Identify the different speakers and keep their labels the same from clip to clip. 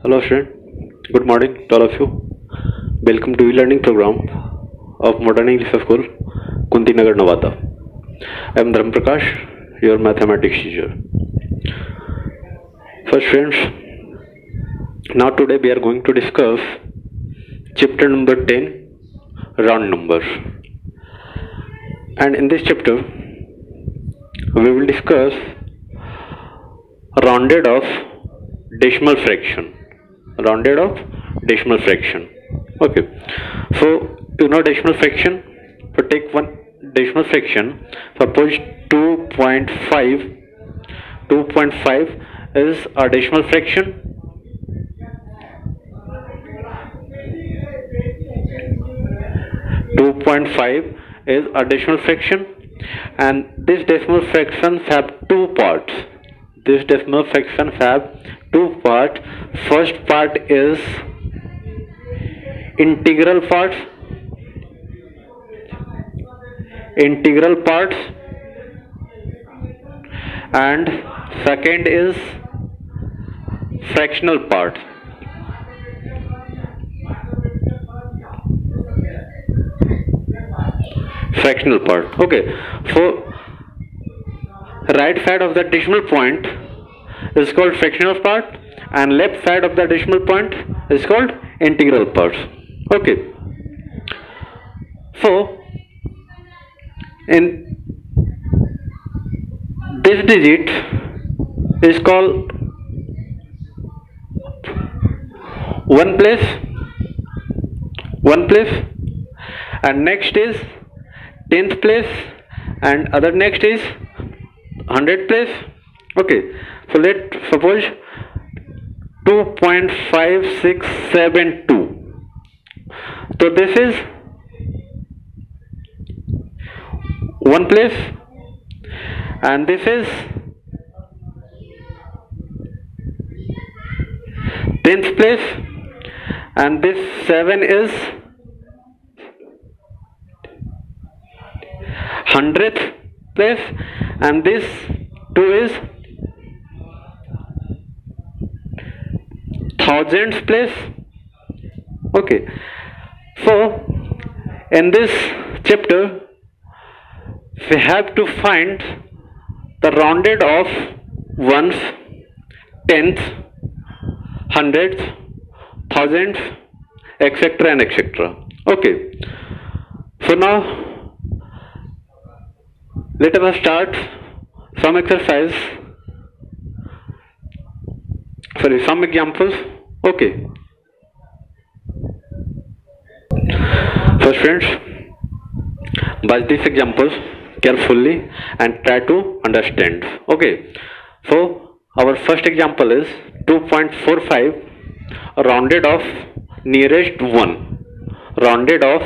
Speaker 1: Hello student, good morning to all of you. Welcome to e-learning program of Modern English School, Kunti Nagar, Nevada. I am Dharam Prakash, your mathematics teacher. So students, now today we are going to discuss chapter number 10, round numbers. And in this chapter, we will discuss rounded off decimal fraction. Rounded off decimal fraction. Okay, so you know decimal fraction. So take one decimal fraction. Suppose 2.5. 2.5 is a decimal fraction. Is a decimal fraction, and this decimal fractions have two parts. This decimal fractions have two parts. First part is integral parts. Integral parts, and second is fractional part. Fractional part. Okay, so right side of the decimal point is called fractional part, and left side of the decimal point is called integral parts. Okay, so in this digit is called one place, and next is 10th place, and other next is 100th place. Okay, so let suppose 2.5672. So this is one place, and this is 10th place, and this 7 is 100th place, and this 2 is 1000th place. Okay, so in this chapter we have to find the rounded of ones, tenth, hundredth, thousandth, etc. and etc. Okay, so now let us start some exercise. Some examples. Okay. So students, watch these examples carefully and try to understand. Okay. So our first example is 2.45 rounded off nearest 1. Rounded off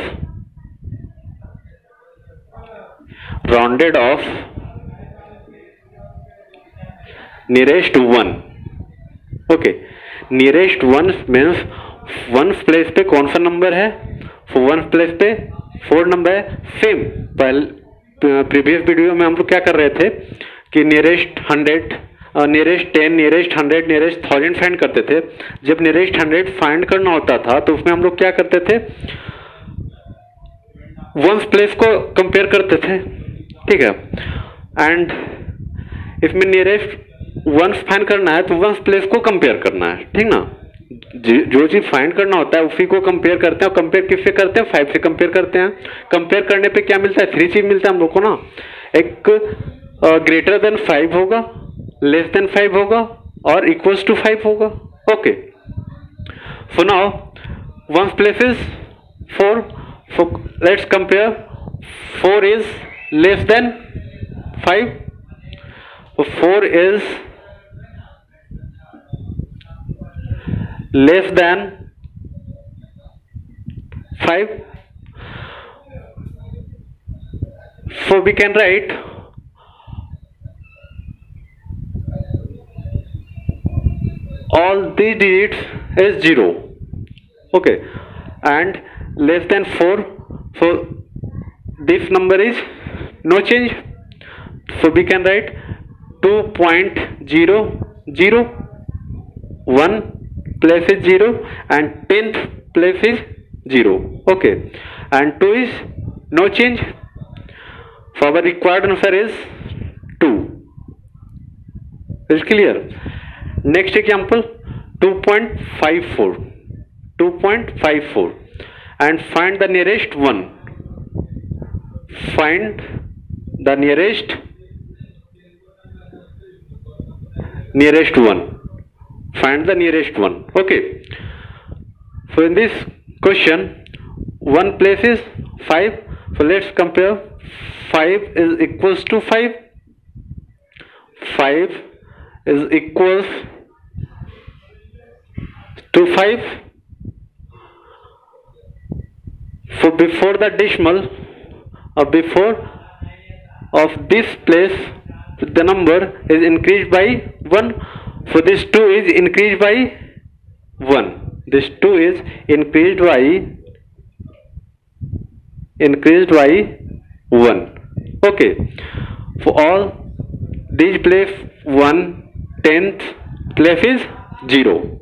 Speaker 1: nearest 1. Okay, nearest 1 means 1 place पे कौन सा number है? 1 place पे 4 number है. Same previous video में हम लोग क्या कर रहे थे कि nearest 100, nearest 10, nearest 100, nearest 1000 find करते थे. जब नियरेस्ट 100 फाइंड करना होता था तो उसमें हम लोग क्या करते थे? 1 प्लेस को कंपेयर करते थे. ठीक है, एंड इसमें नियरेस्ट 1 फाइंड करना है तो 1 प्लेस को कंपेयर करना है. ठीक ना, जो चीज फाइंड करना होता है उसी को कंपेयर करते हैं. कंपेयर किससे करते हैं? 5 से कंपेयर करते हैं. कंपेयर करने पे क्या मिलता है? 3 चीज मिलता है हम लोग को ना. एक ग्रेटर देन 5 होगा, लेस देन 5 होगा, और इक्वल्स टू 5 होगा. Okay, so now 1 place is 4. So let's compare. 4 is less than 5. So 4 is less than 5. So we can write all these digits is 0. Okay, and less than 4, so this number is no change, so we can write 2.001 place is 0 and 10th place is 0. Okay, and 2 is no change. So our required answer is 2. Is clear? Next example, 2.54. 2.54 and find the nearest one. Find the nearest one. Find the nearest one. Okay, so in this question one place is 5, so let's compare. 5 is equals to 5. 5 is equals to 5. So before the decimal or before of this place the number is increased by 1. So this 2 is increased by 1. This 2 is increased by 1. Okay, for all these place 1, 10th place is 0.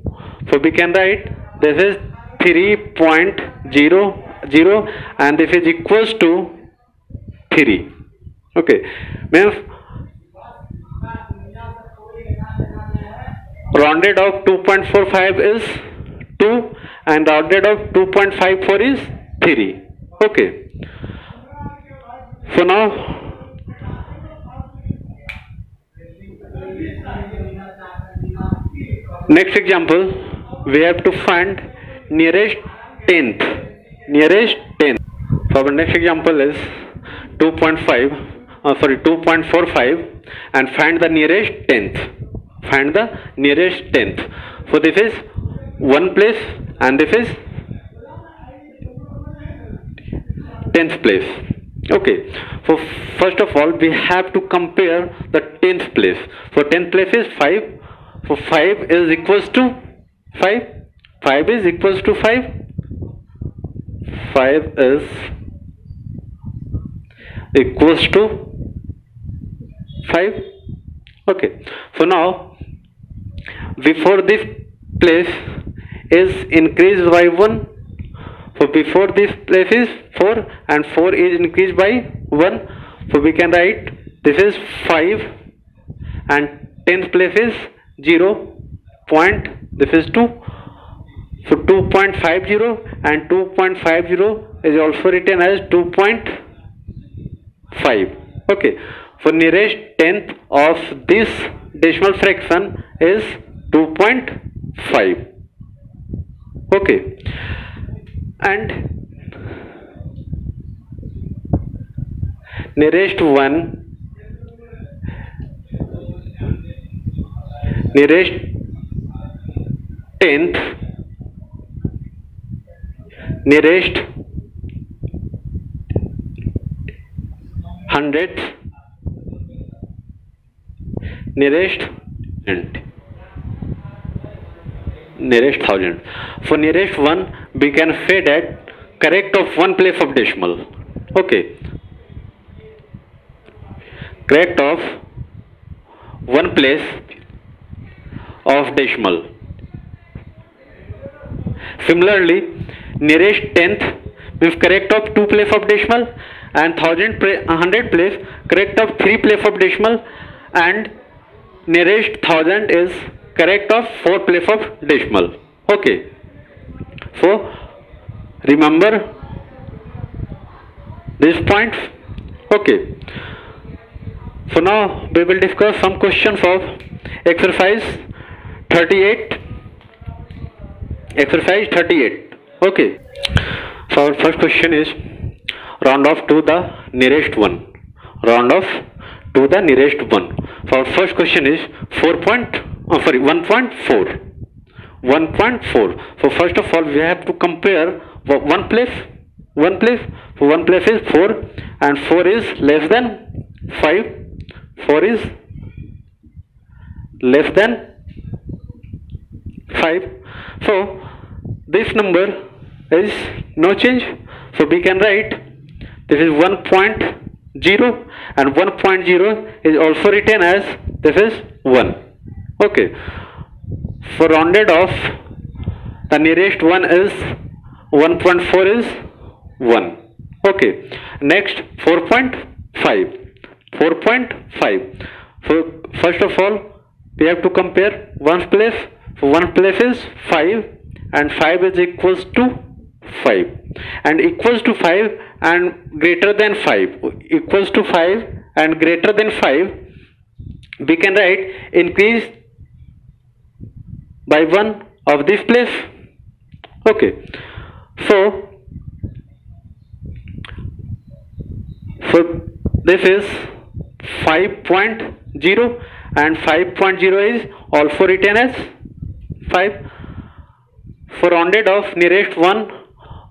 Speaker 1: So we can write this is 3.00 and this is equals to 3. Okay, means rounded of 2.45 is 2 and rounded of 2.54 is 3. Okay, so now next example we have to find nearest 10th. So our next example is 2.45 and find the nearest 10th. So this is one place and this is 10th place. Okay, so first of all we have to compare the 10th place. So 10th place is 5. So 5 is equals to 5. 5 is equals to 5. 5 is equals to 5. Okay, so now before this place is increased by 1. So before this place is 4 and 4 is increased by 1. So we can write this is 5 and 10th place is 0. This is 2. So 2.50 and 2.50 is also written as 2.5. Okay, so nearest 10th of this decimal fraction is 2.5. Okay, and nearest 10th, nearest 100th, nearest 1000. For nearest one we can say that correct of one place of decimal. Okay, correct of one place of decimal. Similarly, nearest 10th means correct of 2 place of decimal and 100 place correct of 3 place of decimal and nearest 1000 is correct of 4 place of decimal. Okay, so remember these points. Okay, so now we will discuss some questions of exercise 38. Okay, so our first question is round off to the nearest one. So our first question is 1.4. So first of all we have to compare one place. So one place is 4 and 4 is less than 5. 4 is less than 5. So this number is no change. So we can write this is 1.0 and 1.0 is also written as this is 1. Okay, so rounded off the nearest one is 1.4 is 1. Okay, next 4.5. 4.5. So first of all we have to compare ones place. So one place is 5 and 5 is equals to 5 and equals to 5 and greater than 5, equals to 5 and greater than 5, we can write increase by 1 of this place. Okay, so this is 5.0 and 5.0 is also written as 5. For rounded off, nearest one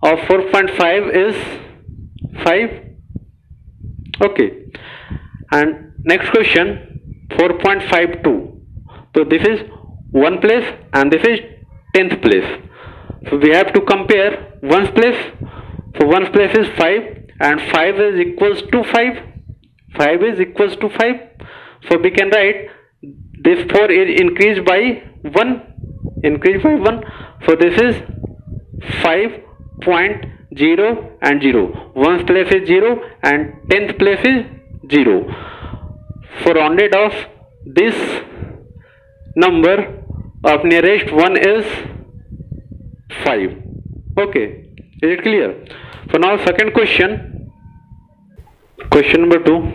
Speaker 1: of 4.5 is 5. Okay, and next question 4.52. So this is one place and this is 10th place. So we have to compare ones place. So ones place is 5 and 5 is equals to 5. 5 is equals to 5. So we can write this 4 is increased by 1. Increased by 1. So this is 5.0 and 0. Ones place is 0 and 10th place is 0. For rounded off, this number of nearest one is 5. Okay, is it clear? So now second question. Question number 2,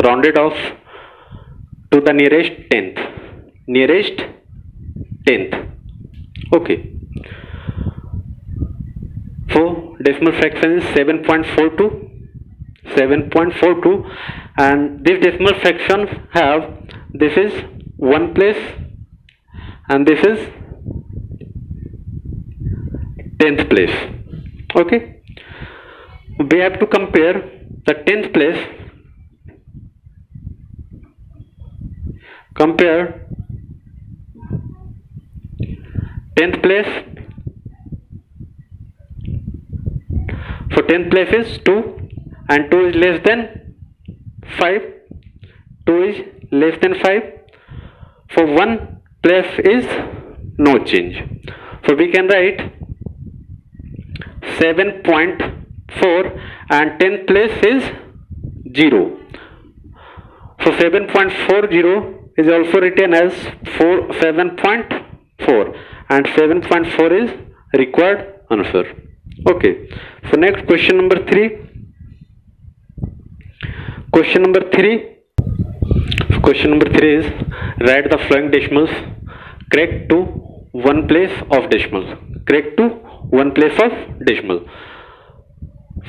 Speaker 1: rounded off to the nearest 10th. Nearest 10th. Okay. So decimal fraction is 7.42. 7.42 and this decimal fraction have, this is one place and this is 10th place. Okay. We have to compare the 10th place. Compare 10th place. So 10th place is 2 and 2 is less than 5. 2 is less than 5. For one place is no change. So we can write 7.4 and 10th place is 0. So 7.40 is also written as 7.4 and 7.4 is required answer. Okay, so next question number 3. Question number 3. Question number 3 is write the following decimals correct to one place of decimal. Correct to one place of decimal.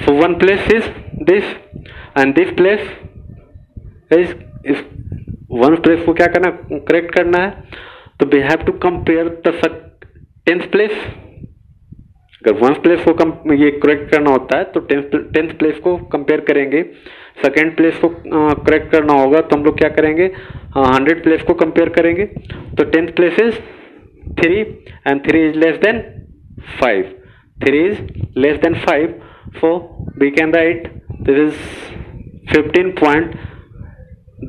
Speaker 1: So one place is this and this place is one place को क्या करना, correct करना है. तो we have to compare the 10th place. अगर 1st place को ये correct करना होता है तो 10th place को कंपेयर करेंगे. सेकेंड प्लेस को करेक्ट करना होगा तो हम लोग क्या करेंगे, 100 प्लेस को कंपेयर करेंगे. तो 10th place is 3 and 3 is less than 5. 3 is less than 5. So we can write this is 15 point.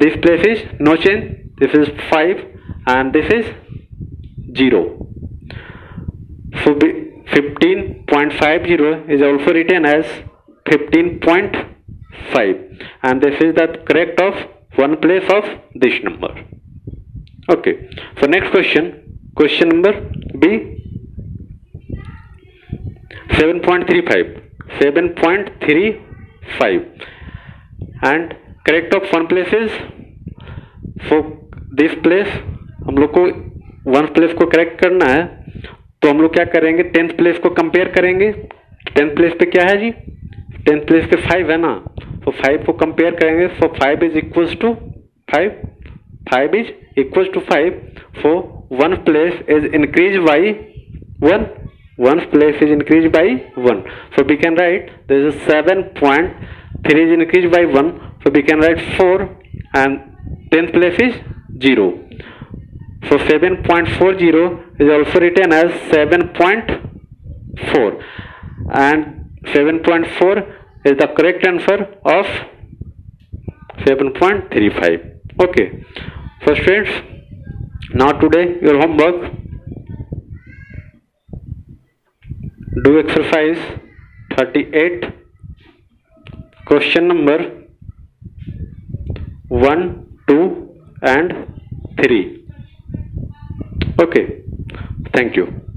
Speaker 1: This place is no change. This is 5 and this is 0. So 15.50 is also written as 15.5 and this is the correct of one place of this number. Okay, so next question, question number B. 7.35 and correct of one place is, so this place हम लोग को one place को correct करना है तो हम लोग क्या करेंगे, 10th प्लेस को कंपेयर करेंगे. 10th प्लेस पे क्या है जी, 10th प्लेस पे 5 है ना, तो 5 को कंपेयर करेंगे. So 5 is equals to 5. 5 is equals to 5. So one place is increase by 1. One place is increase by 1. So we can write this is 7.3 is increased by 1. So we can write 4 and 10th place is 0. So 7.40 is also written as 7.4 and 7.4 is the correct answer of 7.35. Okay, so students, now today your homework, Do exercise 38, question number 1, 2 and 3. Okay, thank you.